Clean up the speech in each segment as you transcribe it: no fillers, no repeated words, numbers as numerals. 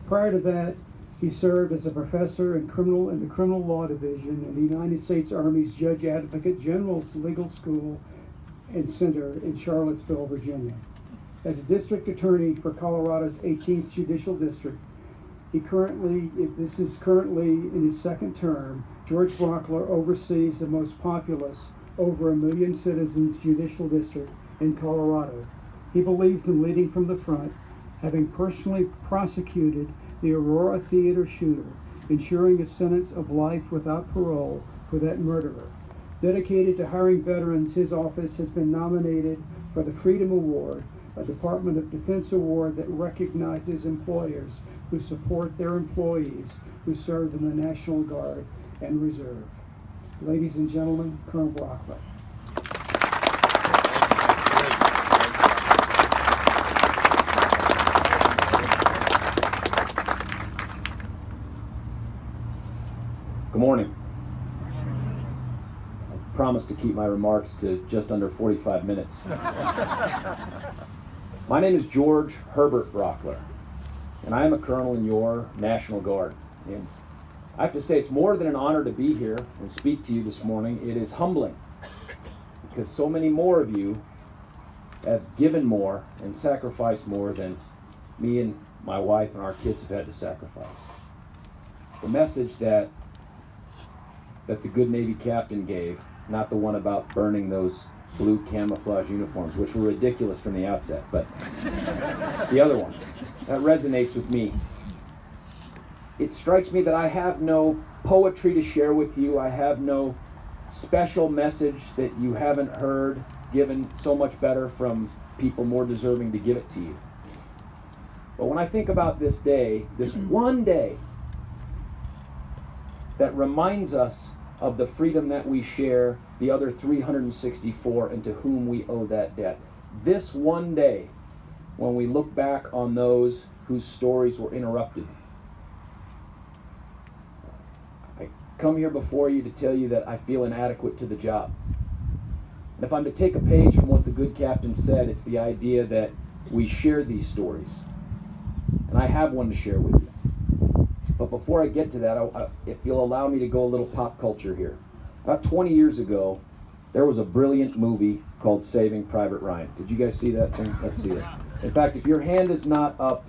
Prior to that, he served as a professor in the Criminal Law Division in the United States Army's Judge Advocate General's Legal School and Center in Charlottesville, Virginia. As a district attorney for Colorado's 18th Judicial District, this is currently in his second term. George Brauchler oversees the most populous, over 1 million citizens judicial district in Colorado. He believes in leading from the front, having personally prosecuted the Aurora Theater shooter, ensuring a sentence of life without parole for that murderer. Dedicated to hiring veterans, his office has been nominated for the Freedom Award, a Department of Defense award that recognizes employers who support their employees who serve in the National Guard and Reserve. Ladies and gentlemen, Colonel Brauchler. Good morning. I promise to keep my remarks to just under 45 minutes. My name is George Herbert Brauchler, and I am a colonel in your National Guard. And I have to say, it's more than an honor to be here and speak to you this morning. It is humbling, because so many more of you have given more and sacrificed more than me and my wife and our kids have had to sacrifice. The message that the good Navy captain gave, not the one about burning those blue camouflage uniforms, which were ridiculous from the outset, but the other one, that resonates with me. It strikes me that I have no poetry to share with you. I have no special message that you haven't heard given so much better from people more deserving to give it to you. But when I think about this day, this one day that reminds us of the freedom that we share, the other 364, and to whom we owe that debt. This one day, when we look back on those whose stories were interrupted, I come here before you to tell you that I feel inadequate to the job. And if I'm to take a page from what the good captain said, it's the idea that we share these stories. And I have one to share with you. But before I get to that, if you'll allow me to go a little pop culture here. About 20 years ago, there was a brilliant movie called Saving Private Ryan. Did you guys see that thing? Let's see it. In fact, if your hand is not up,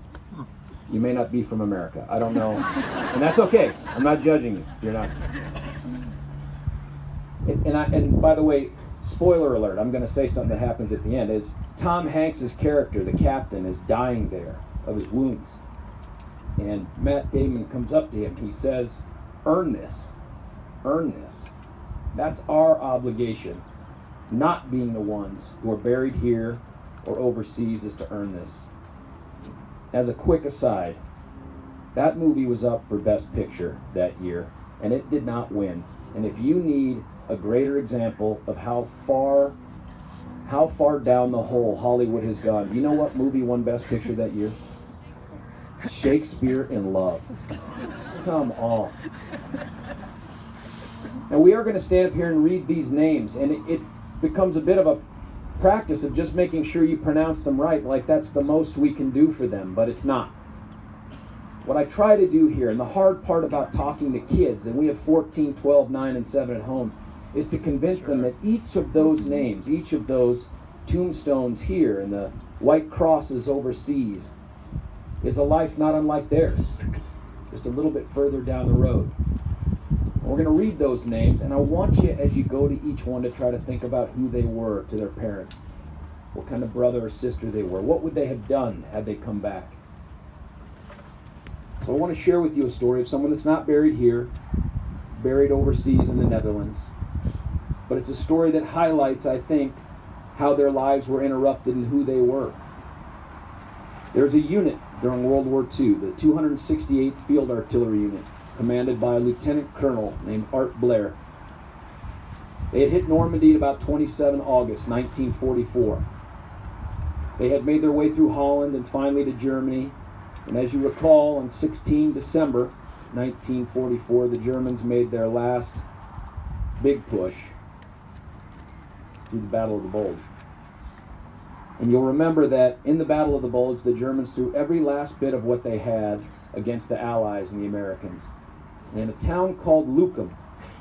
you may not be from America. I don't know. And that's okay. I'm not judging you. You're not. And by the way, spoiler alert, I'm going to say something that happens at the end, is Tom Hanks' character, the captain, is dying there of his wounds. And Matt Damon comes up to him. He says, earn this. Earn this. That's our obligation, not being the ones who are buried here or overseas, is to earn this. As a quick aside, that movie was up for Best Picture that year, and it did not win. And if you need a greater example of how far down the hole Hollywood has gone, you know what movie won Best Picture that year? Shakespeare in Love. Come on. Now we are going to stand up here and read these names, and it becomes a bit of a practice of just making sure you pronounce them right, like that's the most we can do for them, but it's not. What I try to do here, and the hard part about talking to kids, and we have 14, 12, 9, and 7 at home, is to convince them that each of those names, each of those tombstones here and the white crosses overseas is a life not unlike theirs, just a little bit further down the road. We're going to read those names, and I want you, as you go to each one, to try to think about who they were to their parents, what kind of brother or sister they were, what would they have done had they come back. So I want to share with you a story of someone that's not buried here, buried overseas in the Netherlands, but it's a story that highlights, I think, how their lives were interrupted and who they were. There's a unit during World War II, the 268th Field Artillery Unit, commanded by a lieutenant colonel named Art Blair. They had hit Normandy at about 27 August 1944. They had made their way through Holland and finally to Germany. And as you recall, on 16 December 1944, the Germans made their last big push through the Battle of the Bulge. And you'll remember that in the Battle of the Bulge, the Germans threw every last bit of what they had against the Allies and the Americans. And in a town called Lucum,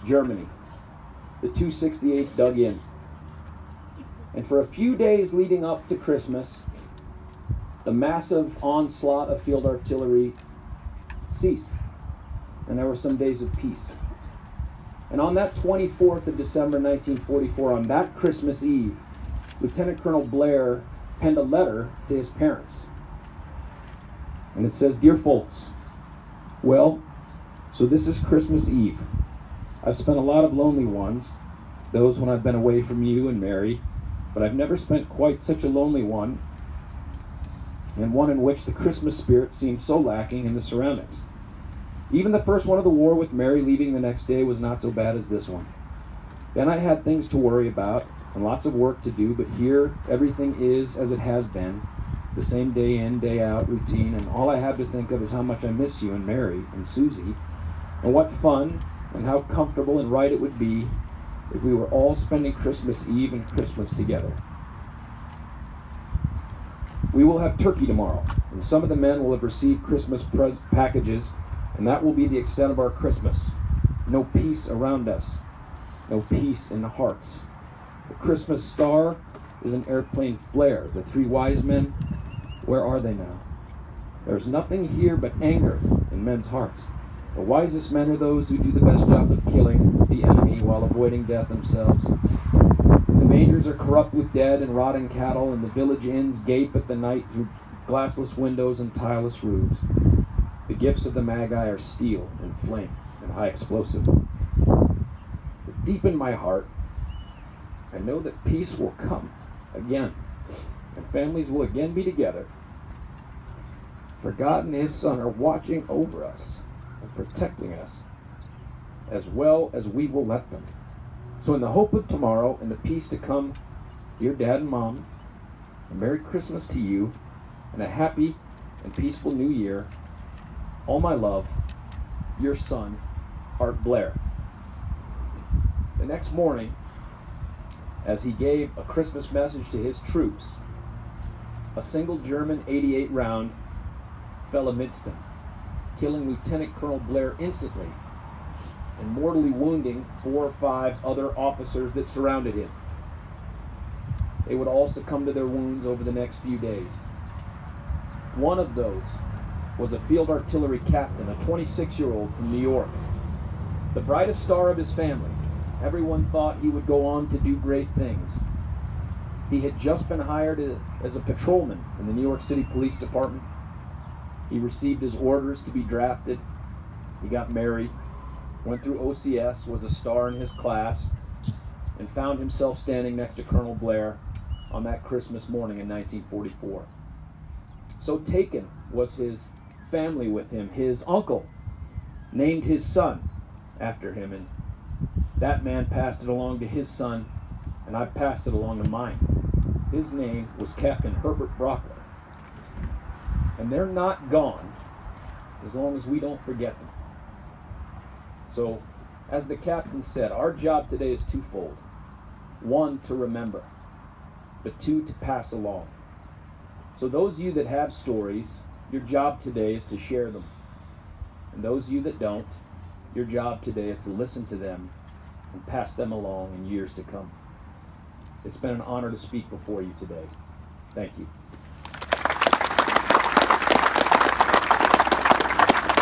Germany, the 268th dug in. And for a few days leading up to Christmas, the massive onslaught of field artillery ceased. And there were some days of peace. And on that 24th of December 1944, on that Christmas Eve, Lieutenant Colonel Blair penned a letter to his parents. And it says, "Dear folks, well, so this is Christmas Eve. I've spent a lot of lonely ones, those when I've been away from you and Mary, but I've never spent quite such a lonely one, and one in which the Christmas spirit seemed so lacking in the surroundings. Even the first one of the war with Mary leaving the next day was not so bad as this one. Then I had things to worry about and lots of work to do, but here everything is as it has been, the same day in, day out routine, and all I have to think of is how much I miss you and Mary and Susie, and what fun and how comfortable and right it would be if we were all spending Christmas Eve and Christmas together. We will have turkey tomorrow, and some of the men will have received Christmas packages, and that will be the extent of our Christmas. No peace around us, no peace in the hearts. The Christmas star is an airplane flare. The three wise men, where are they now? There's nothing here but anger in men's hearts. The wisest men are those who do the best job of killing the enemy while avoiding death themselves. The mangers are corrupt with dead and rotting cattle, and the village inns gape at the night through glassless windows and tileless roofs. The gifts of the Magi are steel and flame and high explosive. But deep in my heart, I know that peace will come again, and families will again be together. For God and His Son are watching over us and protecting us as well as we will let them. So in the hope of tomorrow and the peace to come, dear Dad and Mom, a Merry Christmas to you and a happy and peaceful New Year. All my love, your son, Art Blair." The next morning, as he gave a Christmas message to his troops, a single German 88 round fell amidst them, killing Lieutenant Colonel Blair instantly and mortally wounding 4 or 5 other officers that surrounded him. They would all succumb to their wounds over the next few days. One of those was a field artillery captain, a 26-year-old from New York, the brightest star of his family. Everyone thought he would go on to do great things. He had just been hired as a patrolman in the New York City Police Department. He received his orders to be drafted. He got married, went through OCS, was a star in his class, and found himself standing next to Colonel Blair on that Christmas morning in 1944. So taken was his family with him. His uncle named his son after him, and that man passed it along to his son, and I passed it along to mine. His name was Captain Herbert Brockler. And they're not gone as long as we don't forget them. So, as the captain said, our job today is twofold. 1, to remember, but 2, to pass along. So those of you that have stories, your job today is to share them. And those of you that don't, your job today is to listen to them and pass them along in years to come. It's been an honor to speak before you today. Thank you.